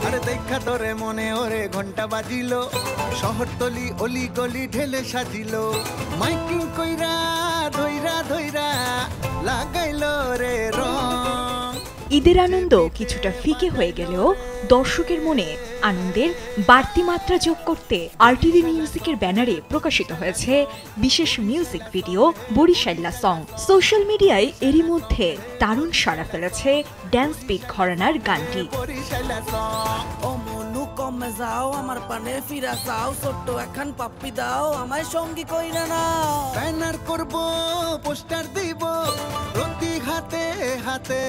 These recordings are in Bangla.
আরে দেখা তোরে মনে ওরে ঘন্টা বাজিল শহরতলি অলি গলি ঢেলে সাজিল মাইকিং কইরা ধইরা ধইরা লাগাইলো রে রং। ঈদের আনন্দ কিছুটা ফিকে হয়ে গেলেও দর্শকের মনে আনন্দের বাড়তি মাত্রা যোগ করতে আরটিভি মিউজিকের ব্যানারে প্রকাশিত হয়েছে বিশেষ মিউজিক ভিডিও বরিশাল্লা সং। সোশ্যাল মিডিয়ায় এরই মধ্যে দারুণ সাড়া ফেলেছে ড্যান্স বিট ঘরানার গানটি। কমে যাও আমার পানে ফিরা যাও ছোট্ট একখান পাপ্পি দাও আমায় সঙ্গী কইরা না ব্যানার করব পোস্টার দিব প্রতি হাতে হাতে।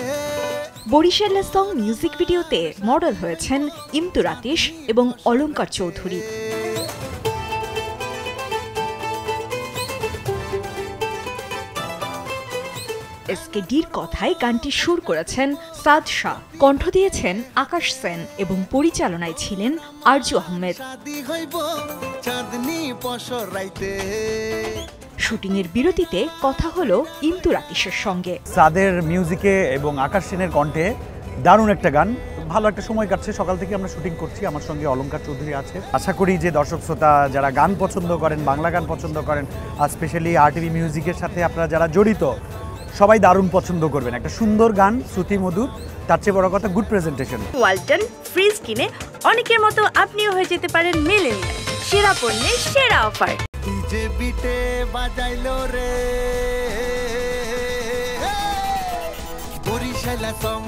বরিশাল্লা সং মিউজিক ভিডিওতে মডেল হয়েছেন ইমতুর আতিশ এবং অলঙ্কার চৌধুরী। এসকেডির কথায় গানটি সুর করেছেন সাদ শাহ, কণ্ঠ দিয়েছেন আকাশ সেন এবং পরিচালনায় ছিলেন আরজু আহমেদ। শুটিং এর বিরতিতে কথা হলো ইমতুর আতিশের সঙ্গে। সাদের মিউজিকে এবং আকাশ সেনের কণ্ঠে দারুণ একটা গান, ভালো একটা সময় কাটছে। সকাল থেকে আমরা শুটিং করছি, আমার সঙ্গে অলঙ্কার চৌধুরী আছে। আশা করি যে দর্শক শ্রোতা যারা গান পছন্দ করেন, বাংলা গান পছন্দ করেন, আর স্পেশালি আরটিভি মিউজিকের সাথে আপনারা যারা জড়িত, সবাই দারুণ পছন্দ করবেন। একটা সুন্দর গান, শ্রুতি মধুর, তার চেয়ে বড় কথা গুড প্রেজেন্টেশন। ওয়ালটন ফ্রিজ কিনে অনেকের মতো আপনিও হয়ে যেতে পারেন মিলেনিয়াল। সেরা পণ্যের সেরা অফার। ডিজে বিটে বাজাইলো রে বরিশালা সং।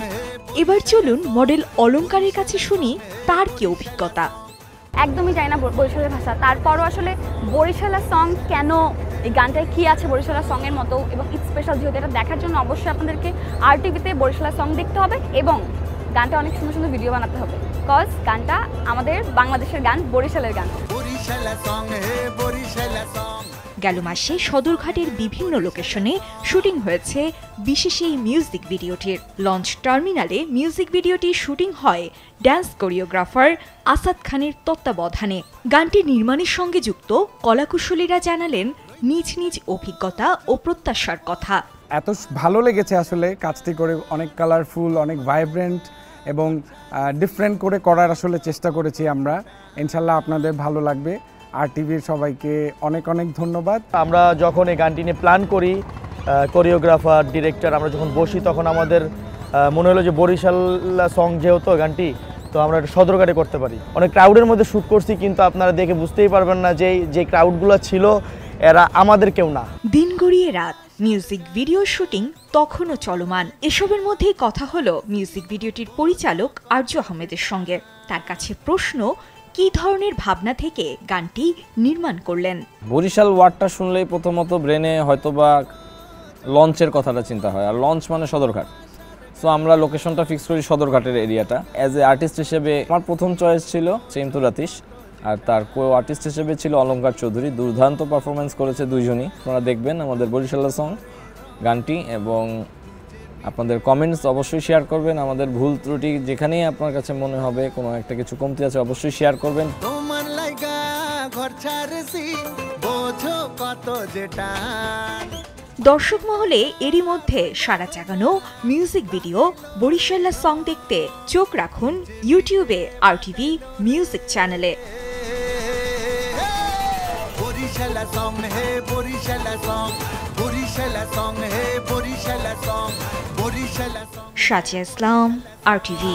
এবার চলুন মডেল অলঙ্কারের কাছে শুনি তার কি অভিজ্ঞতা। একদমই জানি না বরিশালের ভাষা, তারপরও আসলে বরিশালা সং কেন, এই গানটায় কি আছে বরিশালা সং এর মতো এবং ইটস স্পেশাল, যেহেতু এটা দেখার জন্য অবশ্যই আপনাদেরকে আরটিভিতে বরিশালা সং দেখতে হবে এবং গানটা অনেক সুন্দর সুন্দর ভিডিও বানাতে হবে, বিকজ গানটা আমাদের বাংলাদেশের গান, বরিশালের গান। বরিশালা সং হে বরিশালা সং। গেল মাসে সদরঘাটের বিভিন্ন লোকেশনে শুটিং হয়েছে বিশেষ এই মিউজিক ভিডিওটির। লঞ্চ টার্মিনালে মিউজিক ভিডিওটি শুটিং হয় ড্যান্স কোরিওগ্রাফার আসাদ খানের তত্ত্বাবধানে। গানটি নির্মাণের সঙ্গে যুক্ত কলাকুশলীরা জানালেন নিজ নিজ অভিজ্ঞতা ও প্রত্যাশার কথা। এত ভালো লেগেছে আসলে কাজটি করে, অনেক কালারফুল, অনেক ভাইব্রেন্ট এবং ডিফারেন্ট করে করার আসলে চেষ্টা করেছি আমরা। ইনশাল্লাহ আপনাদের ভালো লাগবে। আরটিভির সবাইকে অনেক অনেক ধন্যবাদ। আমরা যখন এই গানটি নিয়ে প্ল্যান করি, কোরিওগ্রাফার, ডিরেক্টর, আমরা যখন বসি তখন আমাদের মনে হলো যে বরিশাল্লা সং যেহেতু গানটি, তো আমরা এটা সদরঘাটে করতে পারি। অনেক ক্রাউডের মধ্যে শ্যুট করছি, কিন্তু আপনারা দেখে বুঝতেই পারবেন না যে ক্রাউডগুলো ছিল এরা আমাদের কেউ না। দিন গড়িয়ে রাত, মিউজিক ভিডিও শুটিং তখনও চলমান। এসবের মধ্যেই কথা হলো মিউজিক ভিডিওটির পরিচালক আরজু আহমেদের সঙ্গে। তার কাছে প্রশ্ন, কি ধরনের ভাবনা থেকে গানটি নির্মাণ করলেন। বরিশাল ওয়ার্ডটা শুনলেই প্রথমত ব্রেনে হয়তোবা লঞ্চের কথাটা চিন্তা হয়, আর লঞ্চ মানে সদরঘাট। সো আমরা লোকেশনটা ফিক্স করি সদরঘাটের এরিয়াটা। অ্যাজ এ আর্টিস্ট হিসেবে আমার প্রথম চয়েস ছিল ইমতুর আতিশ, আর তার কো আর্টিস্ট হিসেবে ছিল অলঙ্কার চৌধুরী। দুর্দান্ত পারফরমেন্স করেছে দুইজনই। আপনারা দেখবেন আমাদের বরিশাল্লা সং গানটি এবং আপনাদের কমেন্টস অবশ্যই শেয়ার করবেন। আমাদের ভুল ত্রুটি যেখানেই আপনার কাছে মনে হবে কোনো একটা কিছু কমতি আছে, অবশ্যই শেয়ার করবেন। তোমার লাইগা ঘর ছাড়ছি বোঝো কত যেটা। দর্শক মহলে এরই মধ্যে সাড়া জাগানো মিউজিক ভিডিও বরিশাল্লা সং দেখতে চোখ রাখুন ইউটিউবে আরটিভি মিউজিক চ্যানেলে। বরিশালা সং হে বরিশালা সং, বরিশালা সং হে বরিশালা সং, বরিশালা সং। সাজিয়া ইসলাম, আরটিভি।